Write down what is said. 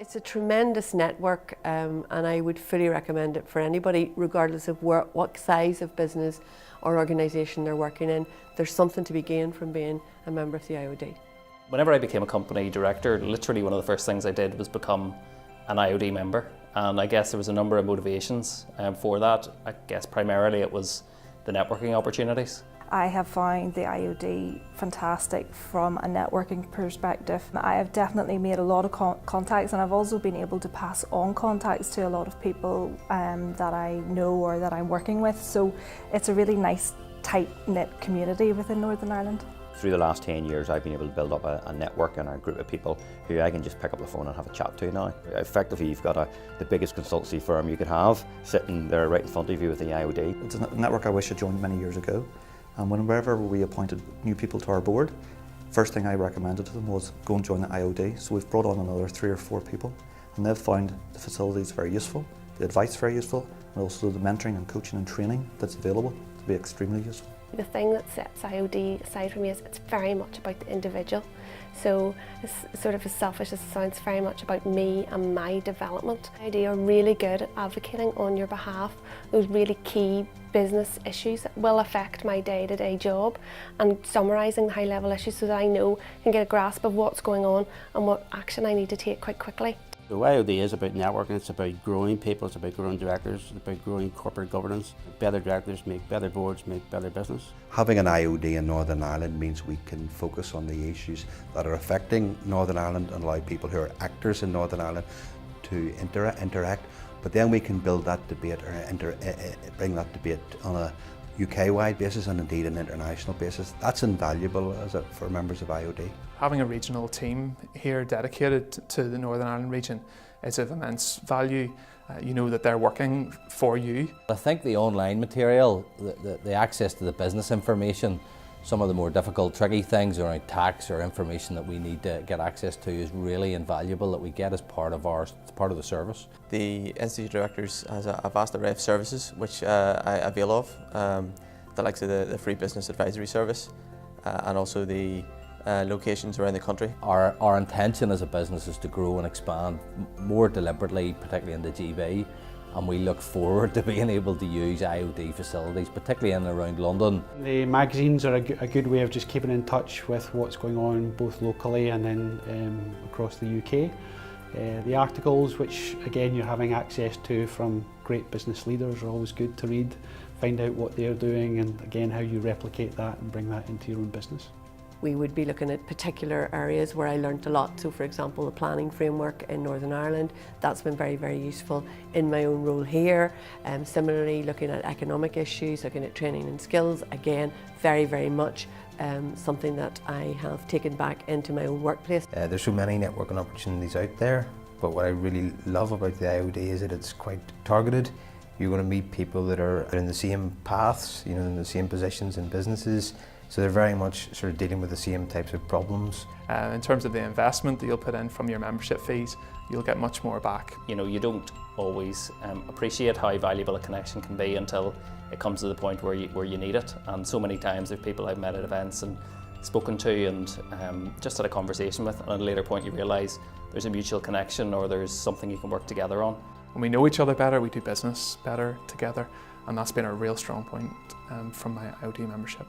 It's a tremendous network, and I would fully recommend it for anybody, regardless of what size of business or organisation they're working in. There's something to be gained from being a member of the IoD. Whenever I became a company director, literally one of the first things I did was become an IoD member. And I guess there was a number of motivations for that. I guess primarily it was the networking opportunities. I have found the IoD fantastic from a networking perspective. I have definitely made a lot of contacts, and I've also been able to pass on contacts to a lot of people that I know or that I'm working with. So it's a really nice, tight-knit community within Northern Ireland. Through the last 10 years, I've been able to build up a network and a group of people who I can just pick up the phone and have a chat to now. Effectively, you've got the biggest consultancy firm you could have sitting there right in front of you with the IoD. It's a network I wish I joined many years ago. And whenever we appointed new people to our board, first thing I recommended to them was go and join the IoD. So we've brought on another 3 or 4 people, and they've found the facilities very useful, the advice very useful, and also the mentoring and coaching and training that's available to be extremely useful. The thing that sets IoD aside for me is it's very much about the individual. So it's sort of as selfish as it sounds, very much about me and my development. IoD are really good at advocating on your behalf those really key business issues that will affect my day-to-day job, and summarising the high-level issues so that I know and get a grasp of what's going on and what action I need to take quite quickly. So IoD is about networking, it's about growing people, it's about growing directors, it's about growing corporate governance. Better directors make better boards, make better business. Having an IoD in Northern Ireland means we can focus on the issues that are affecting Northern Ireland and allow people who are actors in Northern Ireland to interact, but then we can build that debate or bring that debate on a UK-wide basis and indeed an international basis. That's invaluable for members of IoD. Having a regional team here dedicated to the Northern Ireland region is of immense value. You know that they're working for you. I think the online material, the access to the business information, some of the more difficult, tricky things around tax or information that we need to get access to is really invaluable that we get as part of the service. The Institute Directors has a vast array of services which I avail of, the likes of the Free Business Advisory Service and also the locations around the country. Our intention as a business is to grow and expand more deliberately, particularly in the GB, and we look forward to being able to use IoD facilities, particularly in and around London. The magazines are a good way of just keeping in touch with what's going on both locally and then across the UK. The articles, which again you're having access to from great business leaders, are always good to read, find out what they're doing and again how you replicate that and bring that into your own business. We would be looking at particular areas where I learnt a lot. So for example, the planning framework in Northern Ireland, that's been very, very useful in my own role here. Similarly, looking at economic issues, looking at training and skills, again, very, very much something that I have taken back into my own workplace. There's so many networking opportunities out there, but what I really love about the IoD is that it's quite targeted. You're going to meet people that are in the same paths, you know, in the same positions in businesses. So they're very much sort of dealing with the same types of problems. In terms of the investment that you'll put in from your membership fees, you'll get much more back. You know, you don't always appreciate how valuable a connection can be until it comes to the point where you need it. And so many times there are people I've met at events and spoken to and just had a conversation with, and at a later point you realise there's a mutual connection or there's something you can work together on. When we know each other better, we do business better together, and that's been a real strong point from my IoD membership.